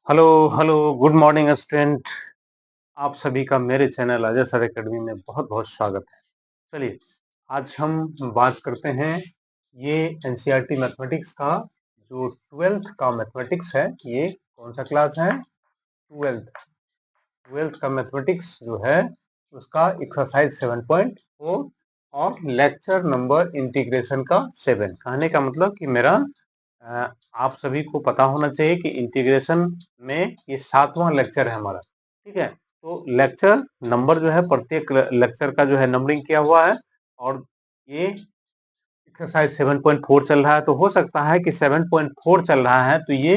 Hello hello good morning student. आप सभी का मेरे चैनल अजय सर एकेडमी में बहुत बहुत स्वागत है। चलिए आज हम बात करते हैं ये एनसीईआरटी मैथमेटिक्स का जो ट्वेल्थ का मैथमेटिक्स है। ये कौन सा क्लास है? ट्वेल्थ का मैथमेटिक्स जो है उसका एक्सरसाइज 7.4 और लेक्चर नंबर इंटीग्रेशन का 7। कहने का मतलब कि मेरा आप सभी को पता होना चाहिए कि इंटीग्रेशन में ये 7वां लेक्चर है हमारा। ठीक है, तो लेक्चर नंबर जो है प्रत्येक लेक्चर का जो है नंबरिंग किया हुआ है और ये एक्सरसाइज 7.4 चल रहा है। तो हो सकता है कि 7.4 चल रहा है तो ये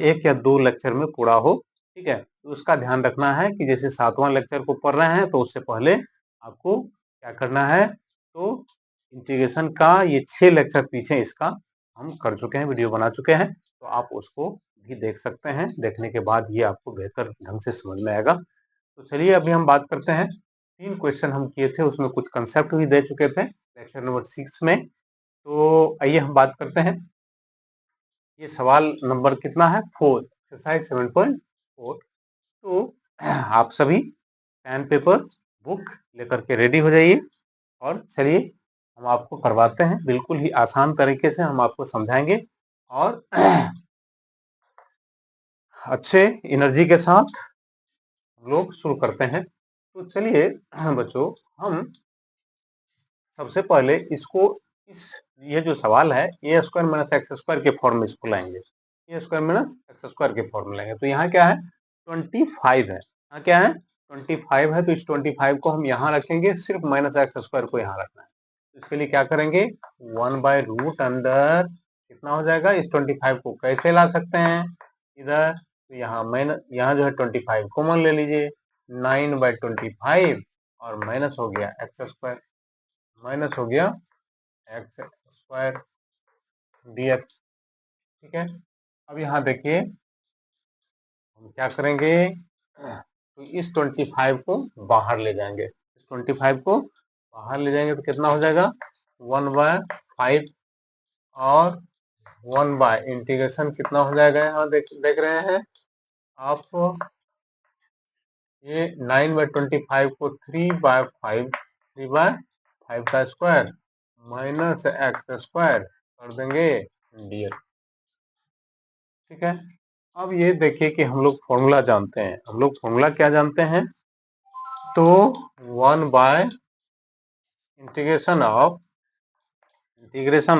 एक या दो लेक्चर में पूरा हो। ठीक है, तो उसका ध्यान रखना है कि जैसे 7वां लेक्चर को पढ़ रहे हैं तो उससे पहले आपको क्या करना है, तो इंटीग्रेशन का ये 6 लेक्चर पीछे इसका हम कर चुके हैं, वीडियो बना चुके हैं, तो आप उसको भी देख सकते हैं। देखने के बाद ये आपको बेहतर ढंग से समझ में आएगा। तो चलिए अभी हम बात करते हैं। 3 क्वेश्चन हम किए थे, उसमें कुछ कंसेप्ट भी दे चुके थे लेक्चर नंबर 6 में। तो आइए हम बात करते हैं। ये सवाल नंबर कितना है? 4, एक्सरसाइज 7.4। तो आप सभी पेन पेपर बुक लेकर के रेडी हो जाइए और चलिए हम आपको करवाते हैं। बिल्कुल ही आसान तरीके से हम आपको समझाएंगे और अच्छे एनर्जी के साथ हम लोग शुरू करते हैं। तो चलिए बच्चों, हम सबसे पहले इसको इस ये जो सवाल है ए स्क्वायर माइनस एक्स स्क्वायर के फॉर्म में इसको लाएंगे। ए स्क्वायर माइनस एक्स स्क्वायर के फॉर्म में लाएंगे। तो यहाँ क्या है? 25 है। यहाँ क्या है? 25 है। तो इस 25 को हम यहाँ रखेंगे, सिर्फ माइनस एक्स स्क्वायर को यहाँ रखना है। तो इसके लिए क्या करेंगे? 1/रूट अंडर कितना हो जाएगा? इस 25 को कैसे ला सकते हैं इधर? तो यहाँ माइनस, यहाँ जो है 25 कॉमन ले लीजिए, 9/25 और माइनस हो गया एक्स स्क्वायर, माइनस हो गया एक्स स्क्वायर dx। ठीक है, अब यहाँ देखिए हम क्या करेंगे, तो इस 25 को बाहर ले जाएंगे। इस 25 को बाहर ले जाएंगे तो कितना हो जाएगा? 1/5 और 1 इंटीग्रेशन कितना हो जाएगा? यहाँ देख रहे हैं आप, ये 9/25 को 3/5, 3/5 का स्क्वायर माइनस एक्स स्क्वायर कर देंगे dx। ठीक है, अब ये देखिए कि हम लोग फॉर्मूला जानते हैं। हम लोग फॉर्मूला क्या जानते हैं? तो 1/इंटीग्रेशन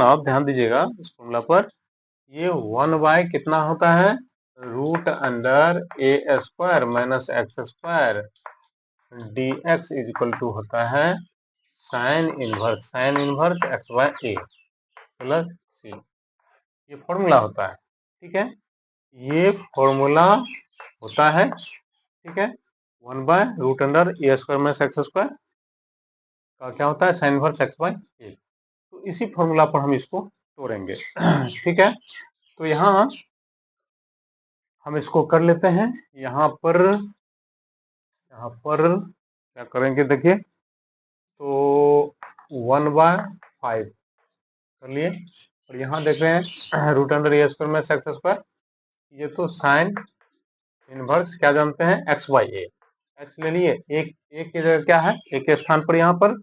ऑफ ध्यान दीजिएगा इस फॉर्मूला पर, ये 1 कितना होता है? Root under a square minus x square d x is equal to होता है sine inverse x by a plus c. ये फॉर्मूला होता है। ठीक है, ये फॉर्मूला होता है। ठीक है, 1/रूट under a square minus x square का क्या होता है? Sine inverse x by a. तो इसी फॉर्मूला पर हम इसको तोड़ेंगे। ठीक है, तो यहाँ हम इसको कर लेते हैं। यहाँ पर क्या करेंगे देखिए, तो 1/5 कर लिए और यहाँ देख रहे हैं root under a square minus x square, ये तो साइन इनवर्स क्या जानते हैं? X by A. एक्स ले लिए, एक की जगह क्या है? एक के स्थान पर यहाँ पर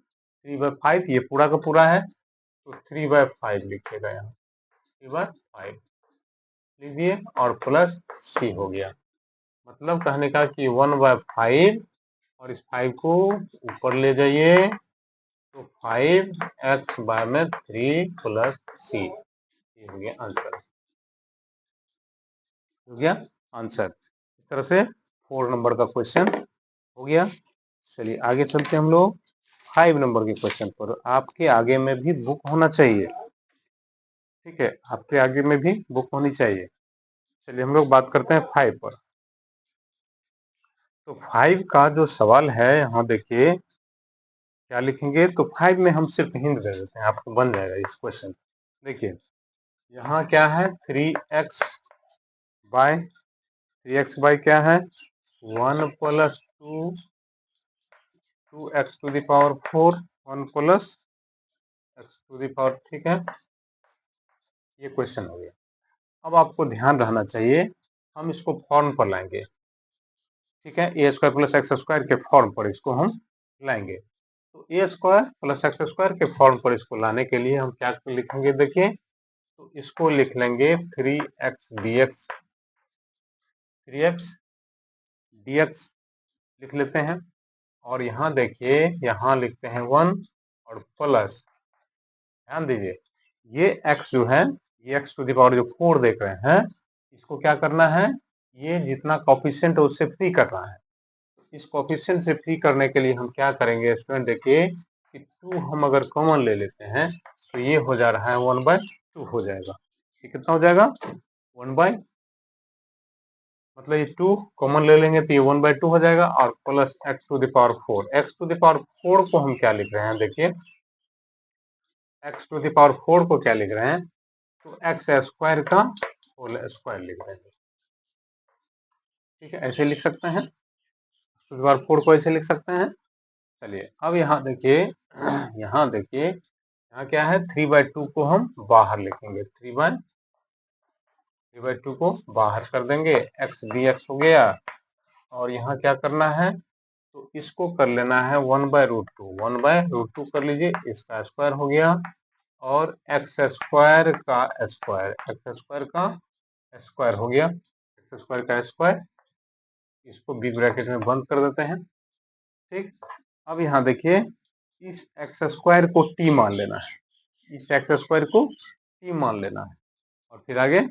3/5, ये पूरा का पूरा है तो 3/5 लिखिएगा, यहाँ 3/5 लीजिए और प्लस सी हो गया। मतलब कहने का कि 1/5 और इस 5 को ऊपर ले जाइए तो 5x बाय में 3 प्लस सी, ये हो गया आंसर। हो गया आंसर। इस तरह से 4 नंबर का क्वेश्चन हो गया। चलिए आगे चलते हैं हम लोग 5 नंबर के क्वेश्चन पर। आपके आगे में भी बुक होना चाहिए। ठीक है, आपके आगे में भी बुक होनी चाहिए। चलिए हम लोग बात करते हैं 5 पर। तो 5 का जो सवाल है यहाँ देखिए क्या लिखेंगे, तो 5 में हम सिर्फ हिंट दे देते हैं, आपको बन जाएगा इस क्वेश्चन। देखिए यहाँ क्या है? 3x बाय क्या है? 1 plus 2x to the power 4, 1 plus x to the power. ठीक है, ये क्वेश्चन हो गया। अब आपको ध्यान रहना चाहिए हम इसको फॉर्म पर लाएंगे, ठीक है, ए स्क्वायर प्लस एक्स स्क्वायर के फॉर्म पर इसको हम लाएंगे। तो ए स्क्वायर प्लस एक्स स्क्वायर के फॉर्म पर इसको लाने के लिए हम क्या लिखेंगे, देखिए, तो इसको लिख लेंगे 3x dx, 3x dx लिख लेते हैं। और यहाँ देखिए, यहाँ लिखते हैं 1 और प्लस, ध्यान दीजिए, ये x जो है, ये x टू द पावर जो 4 देख रहे हैं, इसको क्या करना है, ये जितना कोफिशिएंट है उससे फ्री करना है। इस कोफिशिएंट से फ्री करने के लिए हम क्या करेंगे स्टूडेंट, देखिए कि 2 हम अगर कॉमन ले लेते हैं तो ये हो जा रहा है 1/2 हो जाएगा। ये कितना हो जाएगा, 1/, मतलब ये 2 कॉमन ले लेंगे तो ये 1/2 हो जाएगा, और plus x to the power 4। X to the power 4 को हम क्या लिख रहे हैं, देखिए एक्स टू द पावर 4 को क्या लिख रहे हैं, तो एक्स स्क्वायर का होल स्क्वायर लिख रहे हैं, ठीक है, ऐसे लिख सकते हैं, टू द पावर 4 को ऐसे लिख सकते हैं। चलिए अब यहाँ देखिए, यहाँ देखिए, यहाँ क्या है, 3/2 को हम बाहर लिखेंगे, 3/2 को बाहर कर देंगे, एक्स डी एक्स हो गया। और यहाँ क्या करना है, तो इसको कर लेना है 1/√2, 1/√2 कर लीजिए, इसका स्क्वायर हो गया, और एक्स स्क्वायर का स्क्वायर, एक्स स्क्वायर का स्क्वायर हो गया, एक्स स्क्वायर का स्क्वायर, इसको बिग ब्रैकेट में बंद कर देते हैं, ठीक। अब यहाँ देखिए, इस एक्स स्क्वायर को टी मान लेना है, इस एक्स स्क्वायर को टी मान लेना है, और फिर आगे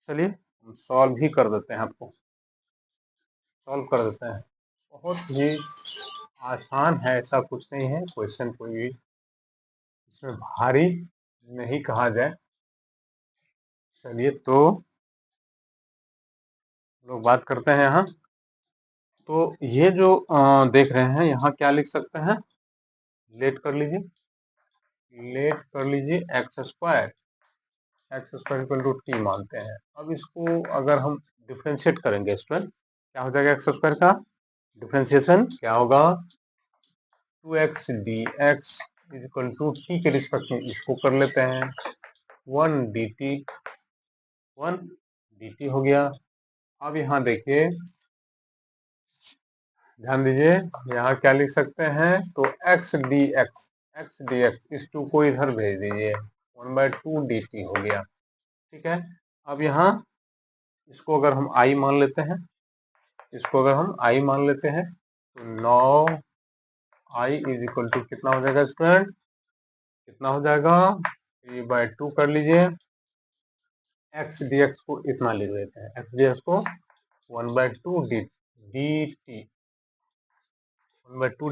चलिए हम सॉल्व ही कर देते हैं, आपको सॉल्व कर देते हैं। बहुत ही आसान है, ऐसा कुछ नहीं है, क्वेश्चन कोई भी इसमें भारी नहीं कहा जाए। चलिए तो लोग बात करते हैं यहाँ, तो ये जो देख रहे हैं, यहाँ क्या लिख सकते हैं, लेट कर लीजिए, लेट कर लीजिए x square equal to t मानते हैं। अब इसको अगर हम डिफ्रेंशिएट करेंगे स्टूडेंट, क्या हो जाएगा, एक्स स्क्वायर का डिफ्रेंशिएशन क्या होगा, 2x dx equal to t के रिस्पेक्ट में इसको कर लेते हैं, 1 dt हो गया। अब यहाँ देखिए, ध्यान दीजिए, यहाँ क्या लिख सकते हैं, तो x dx, इस 2 को इधर भेज दीजिए, 1/2 dt हो गया, ठीक है। अब यहाँ इसको अगर हम i मान लेते हैं, इसको अगर हम i मान लेते हैं, तो 9i इज इक्वल टू कितना हो जाएगा स्टूडेंट, कितना हो जाएगा, 3/2 कर लीजिए, x dx को इतना लिख देते हैं, x dx को 1/2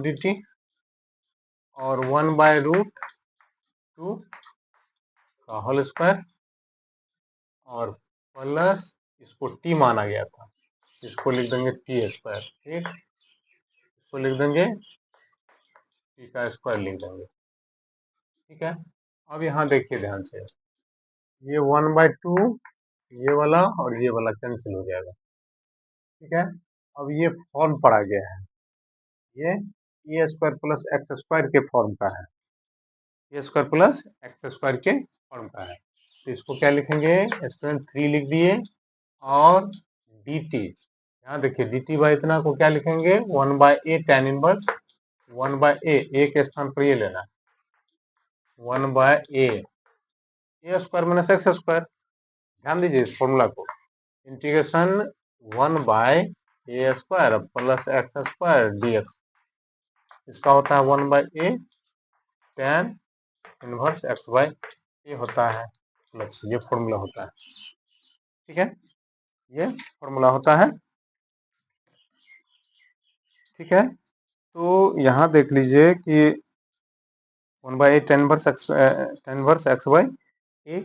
dt और 1/√2 का होल स्क्वायर, और प्लस इसको t माना गया था, इसको लिख देंगे टी स्क्वायर, ठीक, इसको लिख देंगे टी का स्क्वायर लिख देंगे, ठीक है। अब यहाँ देखिए ध्यान से, ये 1/2, ये वाला और ये वाला कैंसिल हो जाएगा, ठीक है। अब ये फॉर्म पर आ गया है, ये ए स्क्वायर प्लस एक्स स्क्वायर के फॉर्म का है, ए स्क्वायर प्लस एक्स स्क्वायर के फॉर्म का है। तो इसको क्या लिखेंगे स्टूडेंट, 3 लिख दिए, और डी टी, यहाँ देखिए डी टी बाई इतना को क्या लिखेंगे, 1/a tan इनवर्स, 1/a के स्थान पर ये लेना है, 1/a, a square minus x square, ध्यान दीजिए इस फॉर्मूला को, integration 1/a square plus x square dx, इसका होता है 1/a tan inverse x by a होता है, प्लस ये फॉर्मूला होता है, ठीक है, ये फॉर्मूला होता है, ठीक है। तो यहाँ देख लीजिए कि 1/a tan inverse x by a,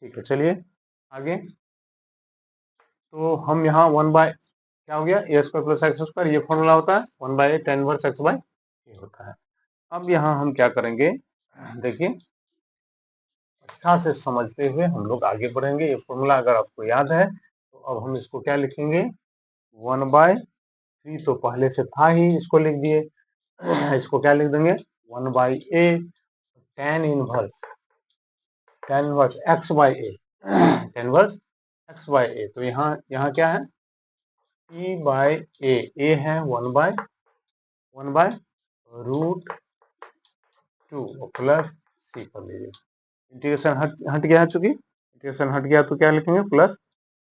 ठीक है। चलिए आगे, तो हम यहाँ 1/, क्या हो गया, a square plus x square, ये फॉर्मूला होता है, 1/a tan inverse x by a होता है। अब यहाँ हम क्या करेंगे, देखिए अच्छा से समझते हुए हम लोग आगे बढ़ेंगे। ये फॉर्मूला अगर आपको याद है तो अब हम इसको क्या लिखेंगे, 1/3 तो पहले से था ही, इसको लिख दिए, इसको क्या लिख देंगे, 1/a tan inverse x by a, tan inverse x by a. तो यहाँ क्या है, e बाय ए है 1/√2 प्लस सी कर लीजिए। इंटीग्रेशन हट गया है, चूंकि इंटीग्रेशन हट गया तो क्या लिखेंगे, प्लस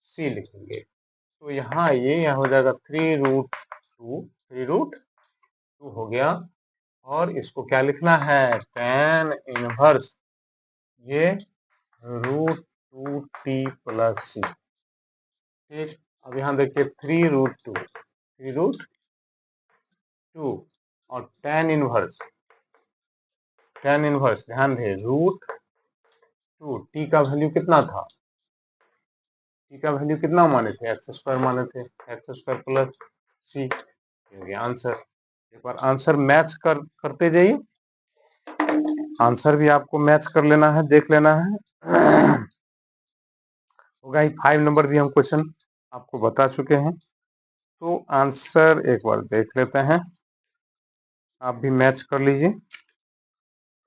सी लिखेंगे। तो यहाँ ये हो जाएगा 3√2 हो गया। और इसको क्या लिखना है, tan इनवर्स ये √2t प्लस सी। ठीक, अब यहाँ देखिए 3√2 और tan इनवर्स ध्यान दे, √2 टी का वैल्यू कितना था, टी का वैल्यू कितना माने थे, x² माने थे, x² प्लस सी हो गया आंसर। एक बार आंसर मैच करते जाइए, आंसर भी आपको मैच कर लेना है, देख लेना है। होगा ही 5 नंबर भी हम क्वेश्चन आपको बता चुके हैं। तो आंसर एक बार देख लेते हैं, आप भी मैच कर लीजिए।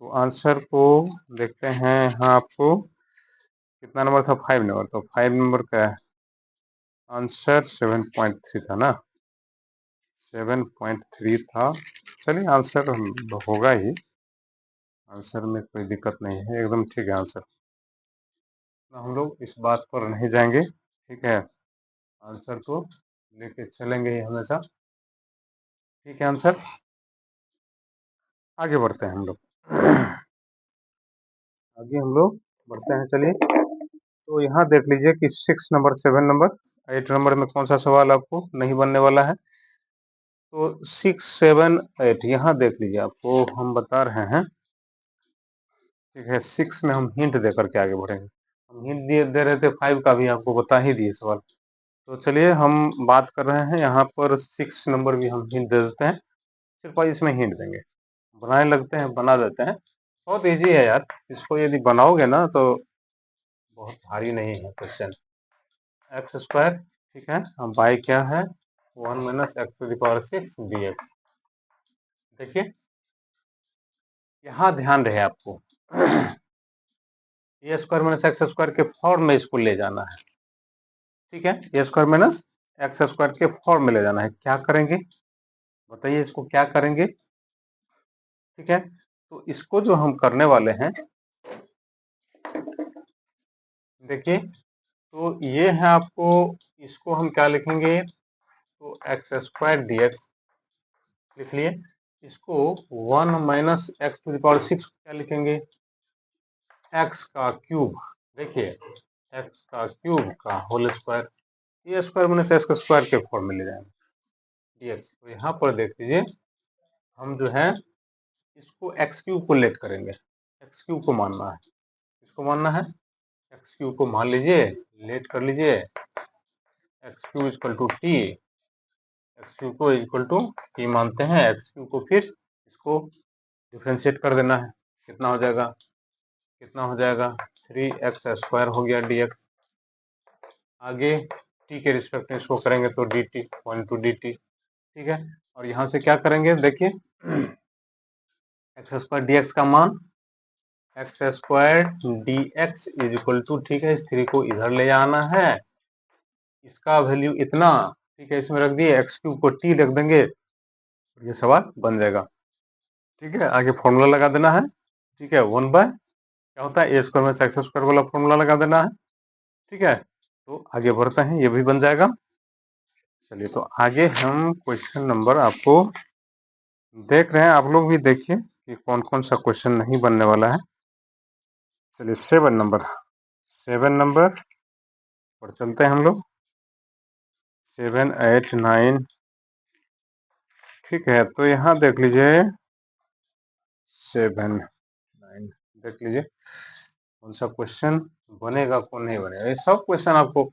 तो आंसर को देखते हैं, यहाँ आपको कितना नंबर था, 5 नंबर। तो 5 नंबर का आंसर 7.3 था ना, 7.3 था। चलिए आंसर होगा ही, आंसर में कोई दिक्कत नहीं है, एकदम ठीक है आंसर। हम लोग इस बात पर नहीं जाएंगे, ठीक है, आंसर को लेके चलेंगे ही हमेशा। ठीक है आंसर, आगे बढ़ते हैं हम लोग, आगे हम लोग बढ़ते हैं। चलिए, तो यहाँ देख लीजिए कि 6 नंबर, 7 नंबर, 8 नंबर में कौन सा सवाल आपको नहीं बनने वाला है। तो 6, 7, 8 यहाँ देख लीजिए, आपको हम बता रहे हैं, ठीक है। 6 में हम हिंट देकर के आगे बढ़ेंगे, हम हिंट दे रहे थे, 5 का भी आपको बता ही दिए सवाल। तो चलिए हम बात कर रहे हैं यहाँ पर 6 नंबर भी हम हिंट दे देते हैं, सिर्फ इसमें हिंट देंगे, बनाने लगते हैं, बना देते हैं। बहुत इजी है यार, इसको यदि बनाओगे ना तो बहुत भारी नहीं है क्वेश्चन। x², ठीक है, अब बाई क्या है, 1 - x⁻6 dx। देखिए यहाँ ध्यान रहे आपको, a² - x² के फॉर्म में इसको ले जाना है, ठीक है, a² - x² के फॉर्म में ले जाना है। क्या करेंगे बताइए, इसको क्या करेंगे, ठीक है। तो इसको जो हम करने वाले हैं, देखिए, तो ये है आपको, इसको हम क्या लिखेंगे, तो x² dx लिख लिए। इसको 1 - x⁻6 क्या लिखेंगे, x का क्यूब। देखिए x का क्यूब का होल स्क्वायर, ये स्क्वायर मैंने से x² के फॉर्म में ले जाएंगे dx। तो यहाँ पर देख लीजिए, हम जो है इसको x³ को लेट करेंगे, x³ को मानना है, इसको मानना है, x³ को मान लीजिए, लेट कर लीजिए, x³ = t, x³ को t मानते हैं, x³ को फिर इसको डिफ्रेंशिएट कर देना है, कितना हो जाएगा, 3x² हो गया dx। आगे t के रिस्पेक्ट में इसको करेंगे तो dt, 1/2 dt, ठीक है। और यहाँ से क्या करेंगे, देखिए x² dx का मान, x² dx = ठीक है, इस 3 को इधर ले आना है, इसका वैल्यू इतना, ठीक है, इसमें रख दिए, x³ को t रख देंगे, ये सवाल बन जाएगा, ठीक है। आगे फॉर्मूला लगा देना है, ठीक है, 1 बाय क्या होता है, a² - x² वाला फॉर्मूला लगा देना है, ठीक है। तो आगे बढ़ते हैं, ये भी बन जाएगा। चलिए, तो आगे हम क्वेश्चन नंबर आपको देख रहे हैं, आप लोग भी देखिए कि कौन कौन सा क्वेश्चन नहीं बनने वाला है। चलिए 7 नंबर पर चलते हैं हम लोग, 7, 8, 9, ठीक है। तो यहाँ देख लीजिए 7, 9, देख लीजिए कौन सा क्वेश्चन बनेगा, कौन नहीं बनेगा। ये सब क्वेश्चन आपको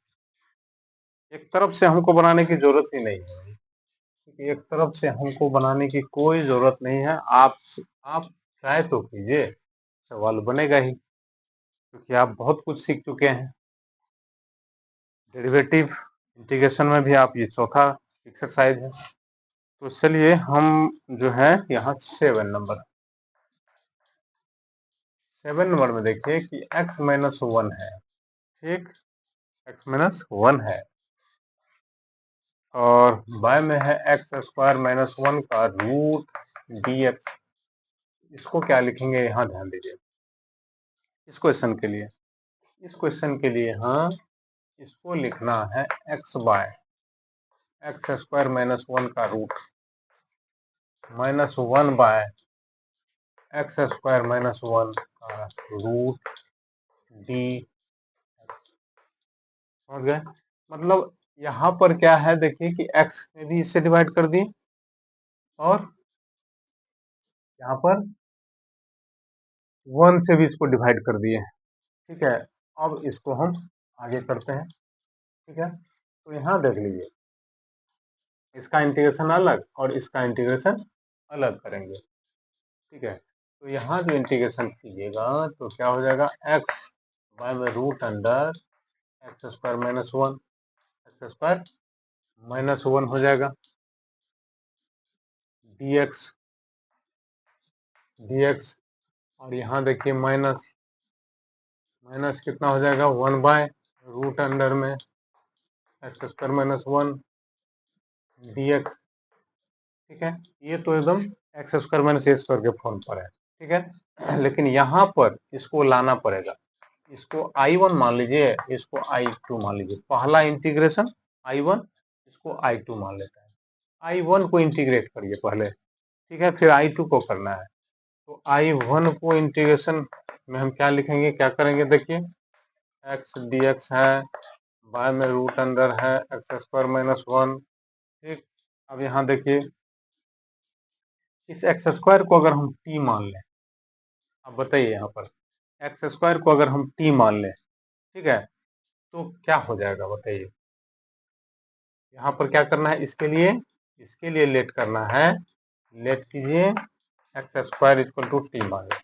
एक तरफ से हमको बनाने की जरूरत ही नहीं है, क्योंकि एक तरफ से हमको बनाने की कोई जरूरत नहीं है। आप ट्राई तो कीजिए, सवाल बनेगा ही, क्योंकि आप बहुत कुछ सीख चुके हैं। डेरिवेटिव इंटीग्रेशन में भी आप, ये चौथा एक्सरसाइज है। तो चलिए हम जो है यहाँ 7 नंबर में देखिए कि x - 1 है, ठीक, x माइनस 1 है और बाय में है एक्स स्क्वायर माइनस 1 का रूट dx। इसको क्या लिखेंगे, यहाँ ध्यान दीजिए। इस क्वेश्चन के लिए हाँ, इसको लिखना है x by x square minus 1 का root minus 1 by x square minus 1 का रूट डी। समझ गए? मतलब यहाँ पर क्या है, देखिए कि x में भी इससे डिवाइड कर दिए और यहाँ पर 1 से भी इसको डिवाइड कर दिए। ठीक है, अब इसको हम आगे करते हैं। ठीक है, तो यहाँ देख लीजिए, इसका इंटीग्रेशन अलग और इसका इंटीग्रेशन अलग करेंगे। ठीक है, तो यहाँ जो इंटीग्रेशन कीजिएगा तो क्या हो जाएगा, x बाय में root under x square minus 1, x square minus 1 हो जाएगा dx dx। और यहाँ देखिए माइनस माइनस कितना हो जाएगा, 1 बाय रूट अंडर में एक्स स्क्वायर माइनस 1 dx। ठीक है, ये तो एकदम एक्स स्क्वायर माइनस ए स्क्वायर के फॉर्म पर है। ठीक है, लेकिन यहाँ पर इसको लाना पड़ेगा। इसको I1 मान लीजिए, इसको I2 मान लीजिए। पहला इंटीग्रेशन I1, इसको I2 मान लेते हैं। I1 को इंटीग्रेट करिए पहले, ठीक है, फिर I2 को करना है। तो I1 को इंटीग्रेशन में हम क्या लिखेंगे, क्या करेंगे, देखिए एक्स dx है, बाय में रूट अंडर है एक्स स्क्वायर माइनस 1। ठीक, अब यहाँ देखिए, इस एक्स स्क्वायर को अगर हम t मान लें, अब बताइए यहाँ पर एक्स स्क्वायर को अगर हम t मान लें, ठीक है, तो क्या हो जाएगा बताइए। यहाँ पर क्या करना है, इसके लिए लेट करना है, लेट कीजिए x square equal to t माने।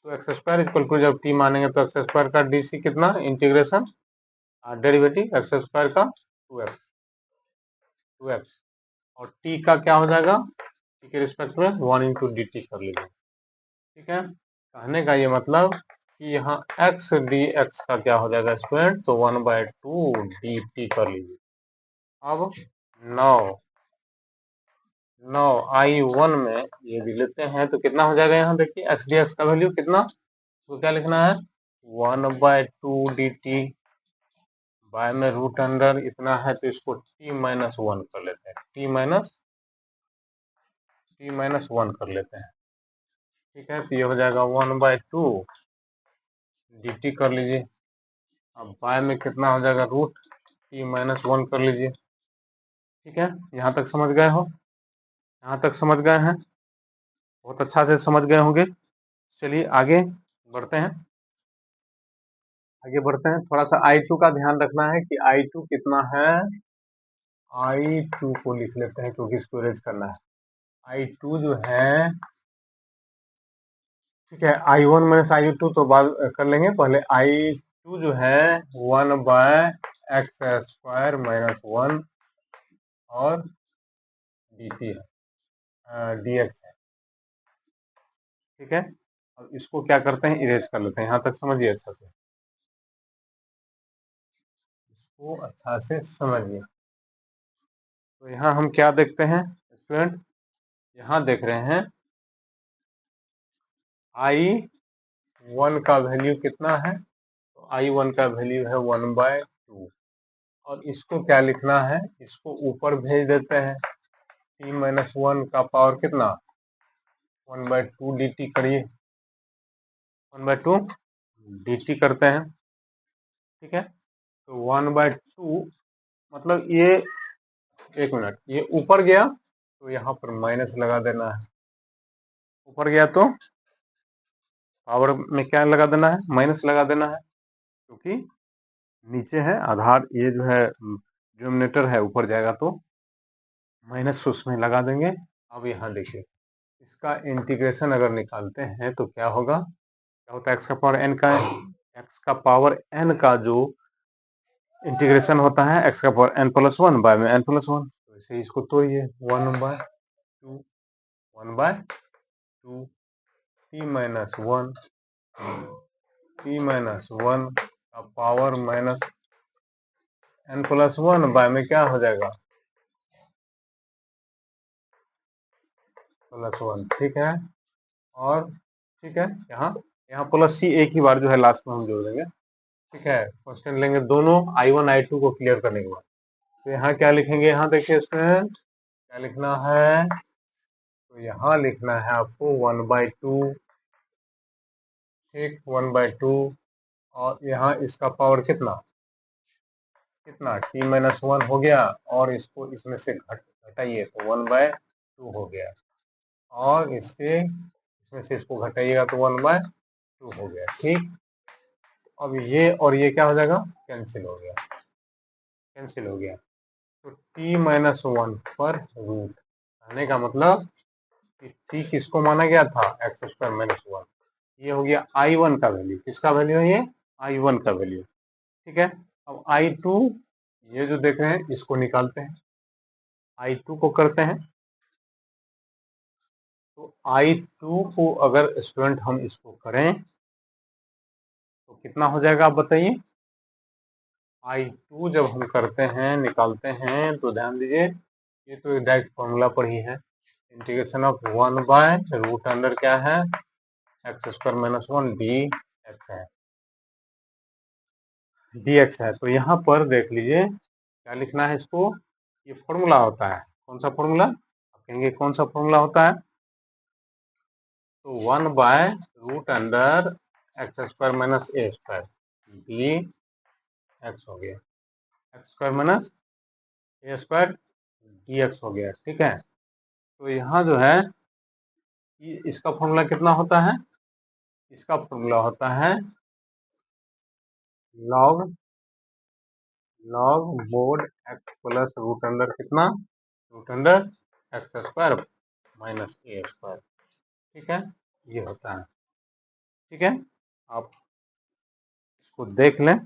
तो एक्स स्क्वायर इक्वल टू जब टी मानेंगे तो एक्स स्क्वायर का डीसी कितना, इंटीग्रेशन डेरिवेटिव एक्स स्क्वायर का 2x और टी का क्या हो जाएगा, टी के रिस्पेक्ट में 1 इंटू डी टी कर लीजिए। ठीक है, कहने का ये मतलब कि यहाँ x dx का क्या हो जाएगा स्क्वायर, तो 1/2 dt कर लीजिए। अब 9 I1 में ये भी लेते हैं तो कितना हो जाएगा, यहाँ देखिए x dx का वैल्यू कितना, तो क्या लिखना है 1/2 dt बाय में रूट अंडर इतना है, तो इसको t माइनस 1 कर लेते हैं, t माइनस 1 कर लेते हैं। ठीक है, तो ये हो जाएगा 1/2 dt कर लीजिए। अब बाय में कितना हो जाएगा, रूट t माइनस 1 कर लीजिए। ठीक है, यहाँ तक समझ गए हो, यहाँ तक समझ गए हैं, बहुत अच्छा से समझ गए होंगे। चलिए आगे बढ़ते हैं, थोड़ा सा I2 का ध्यान रखना है कि I2 कितना है, I2 को लिख लेते हैं क्योंकि इसको रेज करना है। I2 जो है, ठीक है, I1 माइनस I2 तो बाद कर लेंगे, पहले I2 जो है 1 बाय एक्स स्क्वायर माइनस 1 और dt है, dx है। ठीक है, अब इसको क्या करते हैं, इरेज कर लेते हैं। यहाँ तक समझिए अच्छा से, इसको अच्छा से समझिए। तो यहाँ हम क्या देखते हैं स्टूडेंट, यहाँ देख रहे हैं I1 का वैल्यू कितना है, तो I1 का वैल्यू है 1/2 और इसको क्या लिखना है, इसको ऊपर भेज देते हैं, t माइनस 1 का पावर कितना 1/2 dt करिए, 1/2 dt करते हैं। ठीक है, तो 1/2 मतलब ये, एक मिनट, ये ऊपर गया तो यहाँ पर माइनस लगा देना है, ऊपर गया तो पावर में क्या लगा देना है, माइनस लगा देना है, क्योंकि नीचे है आधार, ये जो है डिनोमिनेटर है, ऊपर जाएगा तो माइनस उसमें लगा देंगे। अब यहाँ देखिए, इसका इंटीग्रेशन अगर निकालते हैं तो क्या होगा, क्या होता है, एक्स का पावर एन का, एक्स का पावर एन का जो इंटीग्रेशन होता है एक्स का पावर एन प्लस 1 बाय में एन प्लस 1, तो इसे इसको तोड़िए 1/2 1/2 t माइनस 1 t माइनस 1 का पावर माइनस n+1 बाय में क्या हो जाएगा +1, ठीक है। और ठीक है, यहाँ प्लस सी एक ही बार जो है लास्ट में हम जोड़ देंगे, ठीक है। क्वेश्चन लेंगे दोनों I1 I2 को क्लियर करने के बाद। तो यहाँ क्या लिखेंगे, यहाँ देखिए इसमें क्या लिखना है, तो यहाँ लिखना है आपको 1/2, ठीक, 1/2। और यहाँ इसका पावर कितना कितना t-1 हो गया, और इसको इसमें से घटाइए तो 1/2 हो गया, और इसमें से इसको घटाइएगा तो 1/2 हो गया, ठीक। अब ये और ये क्या हो जाएगा, कैंसिल हो गया, कैंसिल हो गया। तो t-1 पर रूट, कहने का मतलब कि t किसको माना गया था, x² - 1। ये हो गया I1 का वैल्यू, किसका वैल्यू है ये, I1 का वैल्यू, ठीक है। अब I2, ये जो देख रहे हैं इसको निकालते हैं, I2 को करते हैं। तो I2 को अगर स्टूडेंट हम इसको करें तो कितना हो जाएगा आप बताइए। I2 जब हम करते हैं, निकालते हैं, तो ध्यान दीजिए ये तो डायरेक्ट फॉर्मूला पर ही है, इंटीग्रेशन ऑफ 1/√अंडर क्या है, x² - 1 dx है, dx है। तो यहाँ पर देख लीजिए क्या लिखना है इसको, ये फॉर्मूला होता है, कौन सा फॉर्मूला, आप कहेंगे कौन सा फॉर्मूला होता है, तो 1/√अंडर x² - a² dx हो गया, x² - a² dx हो गया, ठीक है। तो यहाँ जो है इसका फॉर्मूला कितना होता है, इसका फॉर्मूला होता है log mod x plus root under कितना, रूट अंडर x² - a², ठीक है, ये होता है, ठीक है। आप इसको देख लें।